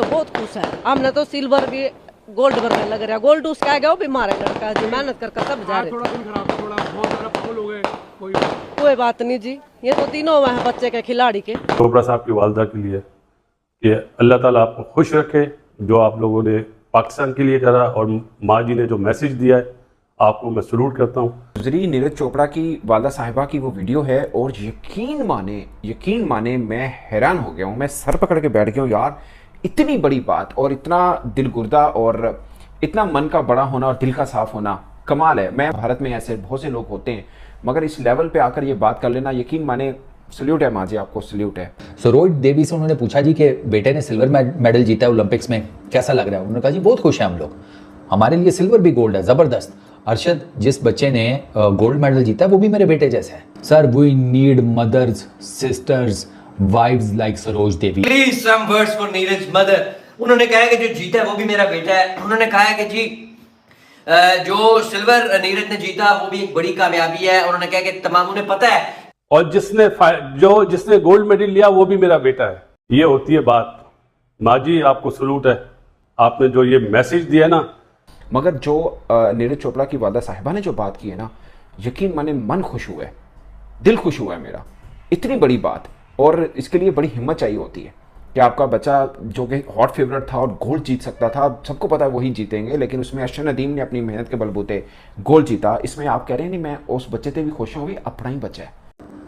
तो बहुत खुश है। हमने तो सिल्वर भी गोल्ड बनने लग रहा। गोल्ड उसका आ गया, वो भी मारे लड़का जी, मेहनत करके सब जा रहे। थोड़ा दिन खराब था, थोड़ा बहुत ज़्यादा फाउल हो गए, कोई बात नहीं जी, ये तो तीनों हुए हैं बच्चे के खिलाड़ी के। चोपड़ा साहब की वालदा के लिए कि अल्लाह ताला आपको खुश रखे, जो आप लोगों ने पाकिस्तान के लिए करा, और माँ जी ने जो मैसेज दिया है आपको मैं सलूट करता हूँ। गुजरी नीरज चोपड़ा की वालदा साहिबा की वो वीडियो है, और यकीन माने मैं हैरान हो गया हूँ, मैं सर पकड़ के बैठ गया हूँ यार। इतनी बड़ी बात और इतना दिलगुर्दा और इतना मन का बड़ा होना और दिल का साफ होना कमाल है। मैं भारत में ऐसे बहुत से लोग होते हैं, मगर इस लेवल पे आकर ये बात कर लेना, यकीन माने सल्यूट है माँ जी, आपको सल्यूट है। सरोज देवी से उन्होंने पूछा जी कि बेटे ने सिल्वर मेडल जीता है ओलंपिक्स में, कैसा लग रहा है? उन्होंने कहा जी बहुत खुश हैं हम लोग, हमारे लिए सिल्वर भी गोल्ड है, जबरदस्त। अरशद, जिस बच्चे ने गोल्ड मेडल जीता है वो भी मेरे बेटे जैसा है। Sir we need mothers, sisters, wives like Saroj Devi. Please some words for Neeraj mother. उन्होंने कहा है कि जो जीता है वो भी मेरा बेटा है। उन्होंने कहा है कि जी जो सिल्वर नीरज ने जीता वो भी एक बड़ी कामयाबी है। उन्होंने कहा कि तमाम उन्हें पता है, और जिसने गोल्ड मेडल लिया वो भी मेरा बेटा है। ये होती है बात। माँ जी आपको सलूट है, आपने जो ये मैसेज दिया ना। मगर जो नीरज चोपड़ा की वालदा साहिबा ने जो बात की है ना, यकीन माने मन खुश हुआ है, दिल खुश हुआ है मेरा। इतनी बड़ी बात, और इसके लिए बड़ी हिम्मत चाहिए होती है कि आपका बच्चा जो कि हॉट फेवरेट था और गोल्ड जीत सकता था, सबको पता है वही जीतेंगे, लेकिन उसमें अरशद नदीम ने अपनी मेहनत के बलबूते गोल्ड जीता। इसमें आप कह रहे हैं नहीं मैं उस बच्चे से भी खुश हूँ, अपना ही बच्चा है।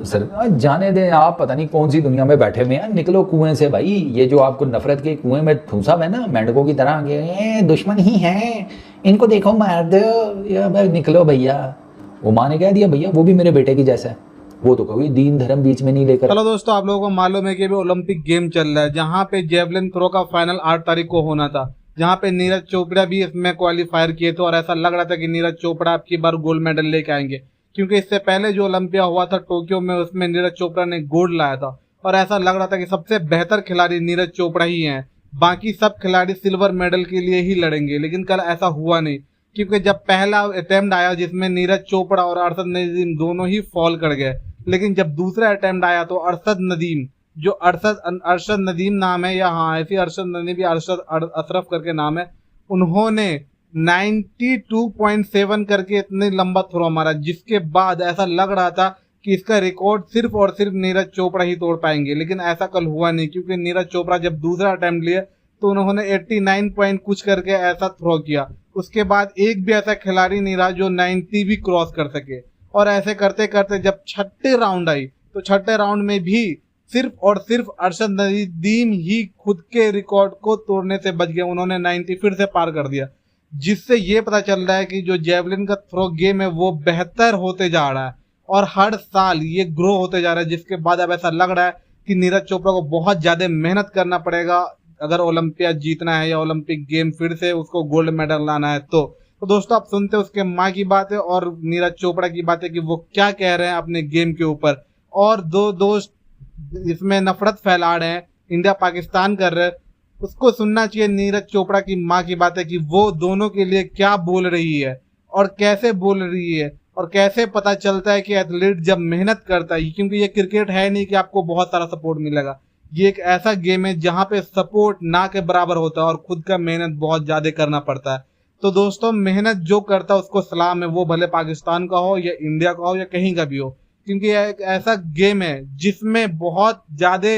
सर जाने दें, आप पता नहीं कौन सी दुनिया में बैठे हुए हैं, निकलो कुएं से भाई। ये जो आपको नफरत के कुएं में ठूसा है ना, मेंढकों की तरह, ये दुश्मन ही है, इनको देखो मार दो, निकलो भैया। वो माँ ने कह दिया भैया वो भी मेरे बेटे की जैसा है, वो तो कोई दीन धर्म बीच में नहीं लेकर। चलो दोस्तों, आप लोगों को मालूम है कि अभी ओलंपिक गेम चल रहा है, जहाँ पे जेवलिन थ्रो का फाइनल 8 तारीख को होना था, जहाँ पे नीरज चोपड़ा भी इसमें क्वालिफायर किए थे, और ऐसा लग रहा था कि नीरज चोपड़ा अब की बार गोल्ड मेडल लेके आएंगे, क्योंकि इससे पहले जो ओलंपिया हुआ था टोक्यो में, उसमें नीरज चोपड़ा ने गोल्ड लाया था, और ऐसा लग रहा था कि सबसे बेहतर खिलाड़ी नीरज चोपड़ा ही हैं, बाकी सब खिलाड़ी सिल्वर मेडल के लिए ही लड़ेंगे। लेकिन कल ऐसा हुआ नहीं, क्योंकि जब पहला अटेम्प्ट आया जिसमें नीरज चोपड़ा और अरशद नदीम दोनों ही फॉल कर गए, लेकिन जब दूसरा अटेम्प्ट आया तो अरशद नदीम, जो अरशद नदीम नाम है, या हाँ ऐसी अरशद नदीम भी अरशद अशरफ करके नाम है, उन्होंने 92.7 करके इतने लंबा थ्रो मारा, जिसके बाद ऐसा लग रहा था कि इसका रिकॉर्ड सिर्फ और सिर्फ नीरज चोपड़ा ही तोड़ पाएंगे। लेकिन ऐसा कल हुआ नहीं, क्योंकि नीरज चोपड़ा जब दूसरा अटेम्प्ट लिए तो उन्होंने 89 पॉइंट कुछ करके ऐसा थ्रो किया। उसके बाद एक भी ऐसा खिलाड़ी नहीं रहा जो 90 भी क्रॉस कर सके। और ऐसे करते करते जब छठे राउंड आई तो छठे राउंड में भी सिर्फ और सिर्फ अरशद नदीम ही खुद के रिकॉर्ड को तोड़ने से बच गए। उन्होंने 90 फिर से पार कर दिया, जिससे ये पता चल रहा है कि जो जेवलिन का थ्रो गेम है वो बेहतर होते जा रहा है, और हर साल ये ग्रो होते जा रहा है। जिसके बाद अब ऐसा लग रहा है कि नीरज चोपड़ा को बहुत ज्यादा मेहनत करना पड़ेगा अगर ओलंपियाड जीतना है, या ओलंपिक गेम फिर से उसको गोल्ड मेडल लाना है। तो दोस्तों, आप सुनते हैं उसके माँ की बात है और नीरज चोपड़ा की बात है कि वो क्या कह रहे हैं अपने गेम के ऊपर। और दो दोस्त इसमें नफरत फैला रहे हैं, इंडिया पाकिस्तान कर रहे हैं, उसको सुनना चाहिए नीरज चोपड़ा की माँ की बात है कि वो दोनों के लिए क्या बोल रही है और कैसे बोल रही है, और कैसे पता चलता है कि एथलीट जब मेहनत करता है, क्योंकि ये क्रिकेट है नहीं कि आपको बहुत सारा सपोर्ट मिलेगा। ये एक ऐसा गेम है जहाँ पे सपोर्ट ना के बराबर होता है और खुद का मेहनत बहुत ज्यादा करना पड़ता है। तो दोस्तों, मेहनत जो करता है उसको सलाम है, वो भले पाकिस्तान का हो या इंडिया का हो या कहीं का भी हो, क्योंकि यह एक ऐसा गेम है जिसमें बहुत ज्यादा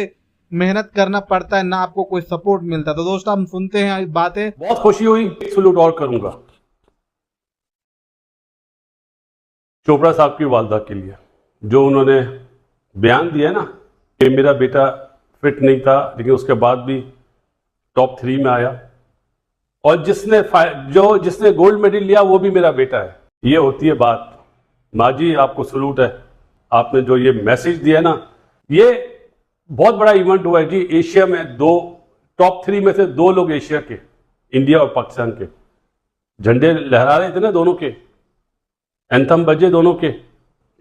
मेहनत करना पड़ता है, ना आपको कोई सपोर्ट मिलता। तो दोस्तों, हम सुनते हैं बातें। बहुत खुशी हुई, सलूट और करूंगा चोपड़ा साहब की वालदा के लिए, जो उन्होंने बयान दिया ना कि मेरा बेटा फिट नहीं था लेकिन उसके बाद भी टॉप 3 में आया, और जिसने गोल्ड मेडल लिया वो भी मेरा बेटा है। ये होती है बात। माँ जी आपको सलूट है, आपने जो ये मैसेज दिया ना, ये बहुत बड़ा इवेंट हुआ है जी। एशिया में टॉप 3 में से 2 लोग एशिया के, इंडिया और पाकिस्तान के, झंडे लहरा रहे थे ना दोनों के, एंथम बजे दोनों के।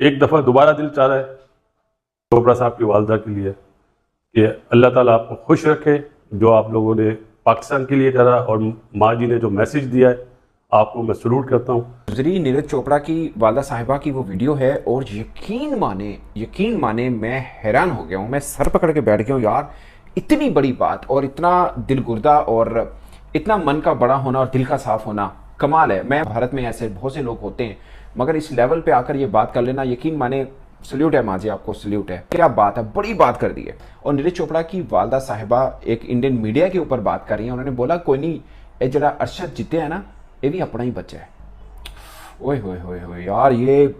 एक दफा दोबारा दिल चाह रहा है चोपड़ा साहब की वालदा के लिए कि अल्लाह ताला आपको खुश रखे, जो आप लोगों ने पाकिस्तान के लिए करा, और माँ जी ने जो मैसेज दिया है आपको मैं सलूट करता हूँ। गुजरी नीरज चोपड़ा की वालदा साहिबा की वो वीडियो है, और यकीन माने मैं हैरान हो गया हूँ, मैं सर पकड़ के बैठ गया हूँ यार। इतनी बड़ी बात और इतना दिलगुर्दा और इतना मन का बड़ा होना और दिल का साफ होना कमाल है। मैं भारत में ऐसे बहुत से लोग होते हैं, मगर इस लेवल पे आकर ये बात कर लेना, यकीन माने सल्यूट है माँ जी, आपको सल्यूट है। क्या बात है, बड़ी बात कर दी है। और नीरज चोपड़ा की वालदा साहिबा एक इंडियन मीडिया के ऊपर बात कर रही है। उन्होंने बोला कोई नहीं, ये जरा अरशद जीते है ना, ये भी अपना ही बच्चा है। ओए होए होए होए यार, ये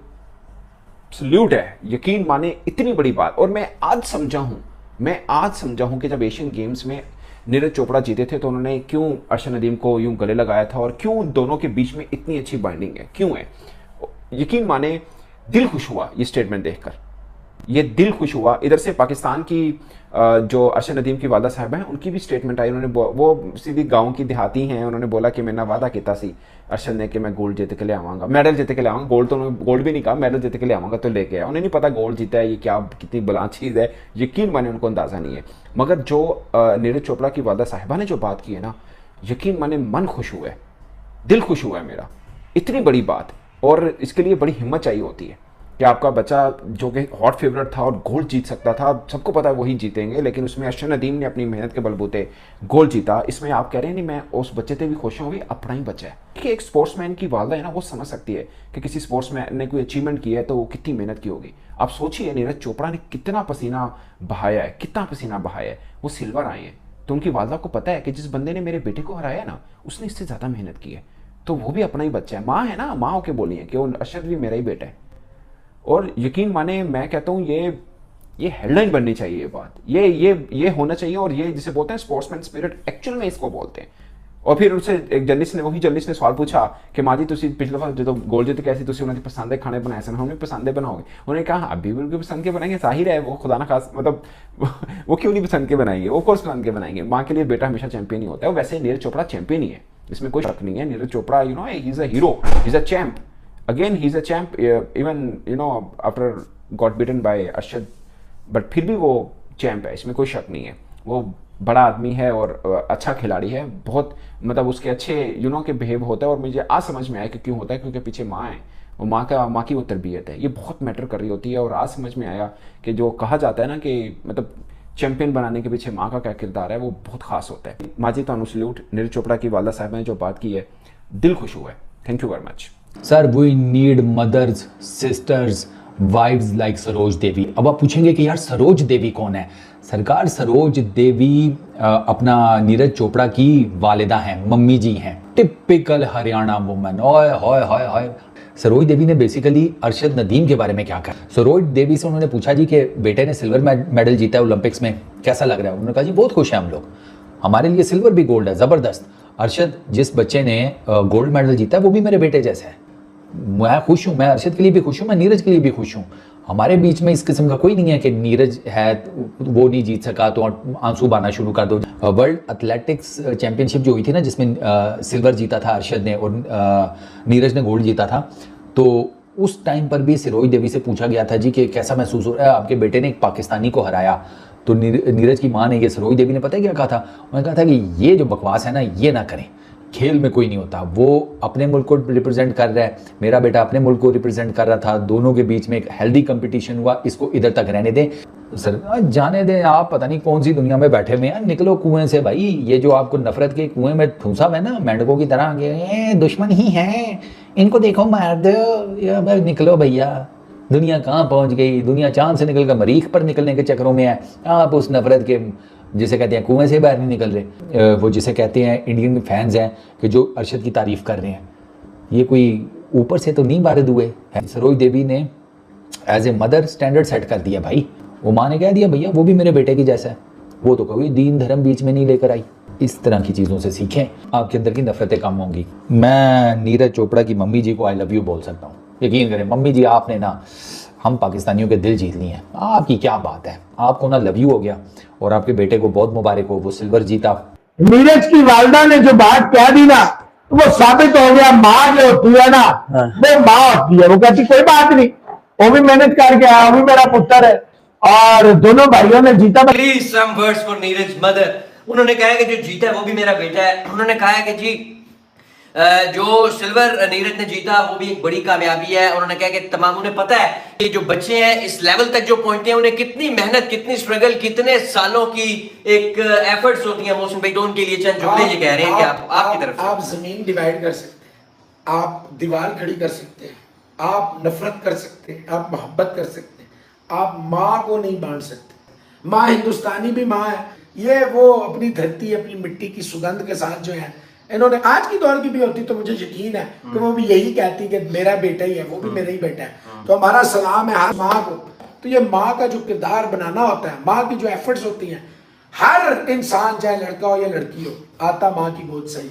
सल्यूट है, यकीन माने इतनी बड़ी बात। और मैं आज समझा हूं कि जब एशियन गेम्स में नीरज चोपड़ा जीते थे तो उन्होंने क्यों अरशद नदीम को यूं गले लगाया था और क्यों दोनों के बीच में इतनी अच्छी बाइंडिंग है, क्यों है। यकीन माने दिल खुश हुआ ये स्टेटमेंट देखकर, ये दिल खुश हुआ। इधर से पाकिस्तान की जो अरशद नदीम की वालदा साहिबा हैं, उनकी भी स्टेटमेंट आई। उन्होंने वो सीधी गांव की देहाती हैं, उन्होंने बोला कि मैंने वादा किया सी अरशद ने कि मैं गोल्ड जीत के ले आवांगा, मेडल जीत के ले आवांगा। गोल्ड भी नहीं कहा, मेडल जीत के ले आवांगा, तो लेके आया। उन्हें नहीं पता गोल्ड जीता है, ये क्या कितनी बला चीज़ है, यकीन माने उनको अंदाजा नहीं है। मगर जो नीरज चोपड़ा की वालदा साहिबा ने जो बात की है ना, यकीन माने मन खुश हुआ है, दिल खुश हुआ है मेरा। इतनी बड़ी बात, और इसके लिए बड़ी हिम्मत चाहिए होती है कि आपका बच्चा जो कि हॉट फेवरेट था और गोल्ड जीत सकता था, सबको पता है वही जीतेंगे, लेकिन उसमें अरशद नदीम ने अपनी मेहनत के बलबूते गोल्ड जीता। इसमें आप कह रहे हैं नहीं, मैं उस बच्चे से भी खुश हूँ, अपना ही बच्चा है। कि एक स्पोर्ट्समैन की वालदा है ना, वो समझ सकती है कि किसी स्पोर्ट्समैन ने कोई अचीवमेंट की है तो वो कितनी मेहनत की होगी। आप सोचिए नीरज चोपड़ा ने कितना पसीना बहाया है, कितना पसीना बहाया है। वो सिल्वर आए हैं तो उनकी वालदा को पता है कि जिस बंदे ने मेरे बेटे को हराया ना, उसने इससे ज़्यादा मेहनत की है, तो वो भी अपना ही बच्चा है। माँ है ना, माँ होके बोली है कि वो अरशद भी मेरा ही बेटा है। और यकीन माने मैं कहता हूँ ये हेडलाइन बननी चाहिए, ये बात ये होना चाहिए। और ये जिसे बोलते हैं स्पोर्ट्समैन स्पिरिट, एक्चुअल में इसको बोलते हैं। और फिर उससे एक जर्नलिस्ट ने सवाल पूछा कि माँ जी तुसी पिछले बार जो गोल जीत कैसे तुसी उन्होंने पसंद है खाने बनाए सन, हमने पसंद है बनाओगे। उन्होंने कहा अभी भी उनके पसंद के बनाएंगे, जाहिर है वो खुदा ना खास, मतलब वो क्यों नहीं पसंद के बनाएंगे, वो कोर्स पसंद के बनाएंगे। माँ के लिए बेटा हमेशा चैंपियन ही होता है। वैसे नीरज चोपड़ा चैंपियन ही है, इसमें कोई शक नहीं है। Neeraj Chopra he is a hero, he is a champ. Again, he's a champ, even after got beaten by Arshad, but फिर भी वो चैंप है, इसमें कोई शक नहीं है। वो बड़ा आदमी है और अच्छा खिलाड़ी है, बहुत मतलब उसके अच्छे के बिहेव होता है। और मुझे आज समझ में आया कि क्यों होता है, क्योंकि पीछे माँ है, वो माँ की वो तरबियत है, ये बहुत मैटर कर रही होती है। और आज समझ में आया कि जो कहा जाता है ना कि मतलब चैंपियन बनाने के पीछे माँ का क्या किरदार है, वो बहुत खास होता है। माँ जी तानू सल्यूट। नीरज चोपड़ा की वालदा साहिबा ने जो बात की है, दिल खुश हुआ है। Thank you very much sir. We need mothers, sisters, wives like Saroj Devi. अब आप पूछेंगे कि यार सरोज देवी कौन है? सरकार, सरोज देवी अपना नीरज चोपड़ा की वालिदा हैं, मम्मी जी हैं, टिपिकल हरियाणा वुमन। ओए होए होए होए। सरोज देवी ने बेसिकली अरशद नदीम के बारे में क्या कहा? सरोज देवी से उन्होंने पूछा जी कि बेटे ने सिल्वर मेडल जीता है ओलंपिक्स में, कैसा लग रहा है? उन्होंने कहा जी बहुत खुश हैं हम लोग, हमारे लिए सिल्वर भी गोल्ड है, ज़बरदस्त। अरशद जिस बच्चे ने गोल्ड मेडल जीता है वो भी मेरे बेटे जैसा है, मैं खुश हूँ, मैं अरशद के लिए भी खुश हूँ, मैं नीरज के लिए भी खुश हूँ। हमारे बीच में इस किस्म का कोई नहीं है कि नीरज है वो नहीं जीत सका तो आंसू बहाना शुरू कर दो। वर्ल्ड एथलेटिक्स चैंपियनशिप जो हुई थी ना, जिसमें सिल्वर जीता था अरशद ने और नीरज ने गोल्ड जीता था, तो उस टाइम पर भी सरोज देवी से पूछा गया था जी कि कैसा महसूस हो रहा है, आपके बेटे ने एक पाकिस्तानी को हराया। तो नीरज की माँ ने, ये सरोज देवी ने पता है क्या कहा था? उन्होंने कहा था कि ये जो बकवास है ना, ये ना करें, खेल में कोई नहीं होता। वो अपने मुल्क को रिप्रेजेंट कर रहा है, मेरा बेटा अपने मुल्क को रिप्रेजेंट कर रहा था, दोनों के बीच में एक हेल्दी कंपटीशन हुआ, इसको इधर तक रहने दें। सर जाने दें, आप पता नहीं कौन सी दुनिया में बैठे हुए हैं, निकलो कुएं से भाई। ये जो आपको नफरत के कुएं में ठूंसा हुआ है ना, मेंढकों की तरह, ये दुश्मन ही है, इनको देखो मार दो, निकलो भैया। दुनिया कहाँ पहुंच गई? दुनिया चांद से निकल कर मरीख पर निकलने के चक्करों में है। आप उस नफरत के जिसे कहते हैं कुएं से बाहर नहीं निकल रहे। वो जिसे कहते हैं इंडियन फैंस हैं कि जो अरशद की तारीफ कर रहे हैं, ये कोई ऊपर से तो नहीं बारिद हुए। सरोज देवी ने as a mother standard set कर दिया भाई। वो माँ ने कह दिया भैया वो भी मेरे बेटे की जैसा है, वो तो कभी दीन धर्म बीच में नहीं लेकर आई। इस तरह की चीज़ों से सीखें, आपके अंदर की नफरतें कम होंगी। मैं नीरज चोपड़ा की मम्मी जी को आई लव यू बोल सकता हूँ। यकीन करें मम्मी जी, आपने ना हम पाकिस्तानियों के दिल जीत लिए हैं। आपकी क्या बात है, आपको ना लव यू हो गया। और आपके बेटे को बहुत मुबारक हो, वो सिल्वर जीता। नीरज की वालदा ने जो बात कह दी ना, वो साबित हो गया माँ जो होती है ना, वो माँ होती है। वो कहती कोई बात नहीं, वो भी मेहनत करके आया, वो भी मेरा पुत्र है, और दोनों भाइयों ने जीता। Please some words for Neeraj mother. उन्होंने कहा है कि जो जीता है वो भी मेरा बेटा है। उन्होंने कहा है कि जी जो सिल्वर नीरज ने जीता वो भी एक बड़ी कामयाबी है। उन्होंने कहा कि तमाम उन्हें पता है कि जो बच्चे हैं इस लेवल तक जो पहुंचते हैं उन्हें कितनी मेहनत, कितनी स्ट्रगल, कितने सालों की एक एफर्ट्स होती हैं मोहसिन भाई, तो उनके लिए चंद जुमले ये कह रहे हैं कि आपकी तरफ आप जमीन डिवाइड कर सकते हैं, आप दीवार खड़ी कर सकते हैं, आप नफरत कर सकते हैं, आप मोहब्बत कर सकते हैं, आप माँ को नहीं बांट सकते। माँ हिंदुस्तानी भी माँ है, ये वो अपनी धरती, अपनी मिट्टी की सुगंध के साथ जो है, इन्होंने आज की दौर की भी होती तो मुझे यकीन है कि वो भी यही कहती कि मेरा बेटा ही है, वो भी मेरा ही बेटा है। तो हमारा सलाम है हर माँ को। तो ये माँ का जो किरदार बनाना होता है, माँ की जो एफर्ट्स होती हैं, हर इंसान चाहे लड़का हो या लड़की हो, आता माँ की गोद से ही।